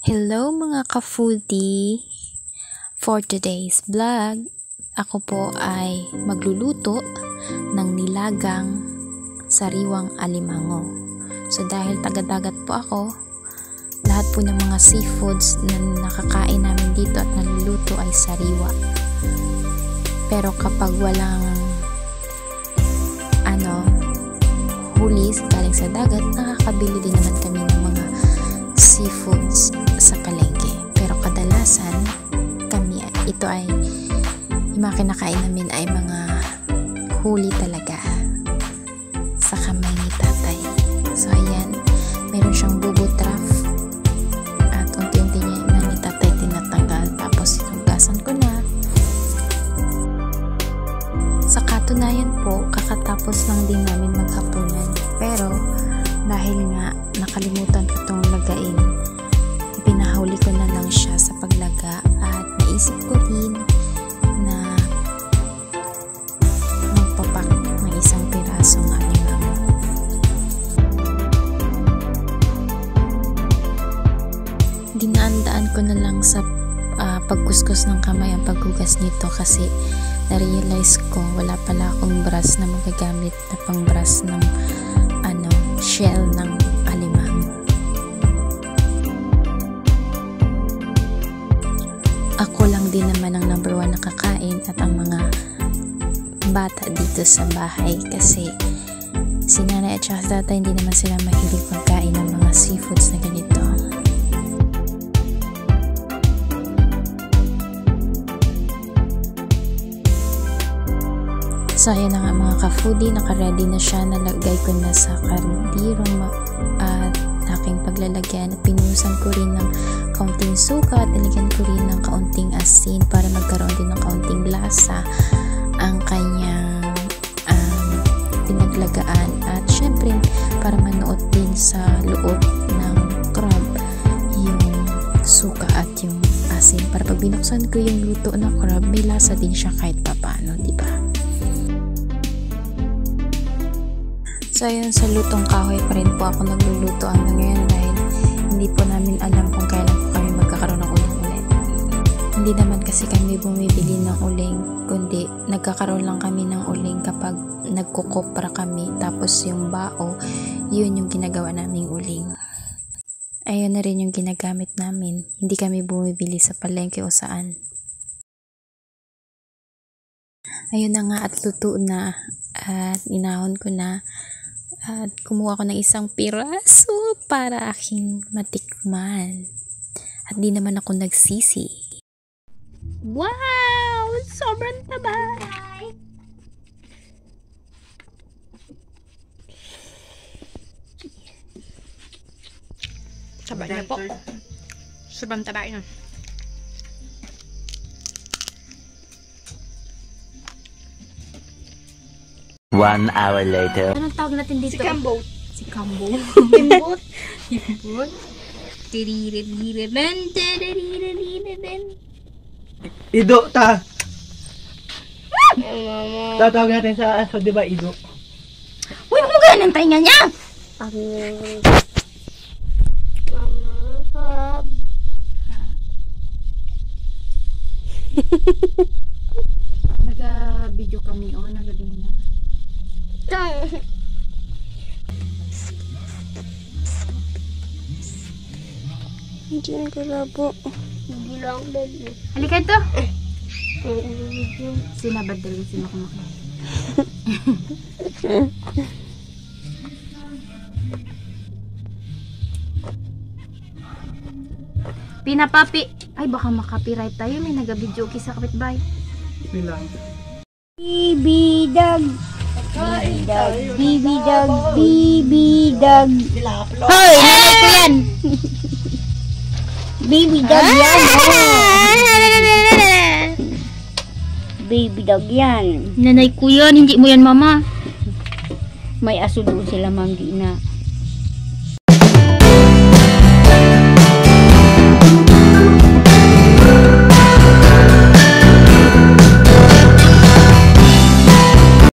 Hello mga ka-foodie! For today's vlog, ako po ay magluluto ng nilagang sariwang alimango. So dahil taga-dagat po ako, lahat po ng mga seafoods na nakakain namin dito at naluluto ay sariwa. Pero kapag walang huli galing sa dagat, nakakabili din naman kami ng mga seafoods sa palengke. Pero kadalasan ito ay yung mga kinakain namin ay mga huli talaga sa kamay ni tatay. So ayan, meron siyang bubo trap at unti-unti niya na ni tatay tinatanggal, tapos hinugasan ko na. Sa katunayan po, kakatapos lang din namin maghapunan, pero dahil nga nakalimutan ko itong lagain, pinahuli ko na lang siya sa paglaga at naisip ko rin na magpapak ng isang pirasong alimango. Dinaan-daan ko na lang sa pagkuskus ng kamay ang paghugas nito kasi na-realize ko wala pala akong brush na magagamit na pang brush ng shell ng alimango. Ako lang din naman ang number 1 nakakain at ang mga bata dito sa bahay kasi si nanay at saka tatay hindi naman sila mahilig pagkain ng mga seafoods na ganito. So ayan na nga mga ka-foodie, naka-ready na siya. Nalagay ko na sa kaldero at aking paglalagyan at pinuhusan ko rin ng kaunting suka at nilagyan ko rin ng kaunting asin para magkaroon din ng kaunting lasa ang kanyang pinaglagaan, at syempre para manuot din sa loob ng crab yung suka at yung asin para pag binuksan ko yung luto ng crab may lasa din siya kahit papano, diba? So ayun, sa lutong kahoy pa rin po ako nagluluto hanggang ngayon dahil hindi po namin alam kung kailan po kami magkakaroon ng uling ulit. Hindi naman kasi kami bumibili ng uling, kundi nagkakaroon lang kami ng uling kapag nagkukopra kami, tapos yung bao, yun yung ginagawa naming uling. Ayun na rin yung ginagamit namin, hindi kami bumibili sa palengke o saan. Ayun na nga at luto na at inahon ko na. At kumuha ko ng isang piraso para aking matikman. At di naman ako nagsisi. Wow! Sobrang taba! Taba niya po. Sobrang taba yun. 1 hour later. Anong tawag natin dito? Si Cambo. Si Cambo. Himbot. Himbot. Ido ta. Tatawag natin sa aso, di ba, Ido? Uy, mo ganun ang tainga niya! Naga-video kami, naga-video na. Hindi na kalabo. Hindi lang dali. Halika ito! Sinabad dali sila kumakain. Pinapapi! Ay, baka makapiright tayo. May nag-video sa kapitbahay. Bilang. Bibi dog. Bibi dog. Bibi dog. Bibi dog. Hoy, nanay ko yan. Baby dog yan. Baby dog yan. Nanay ko yan, hindi mo yan mama. May aso doon sila, Manggi, na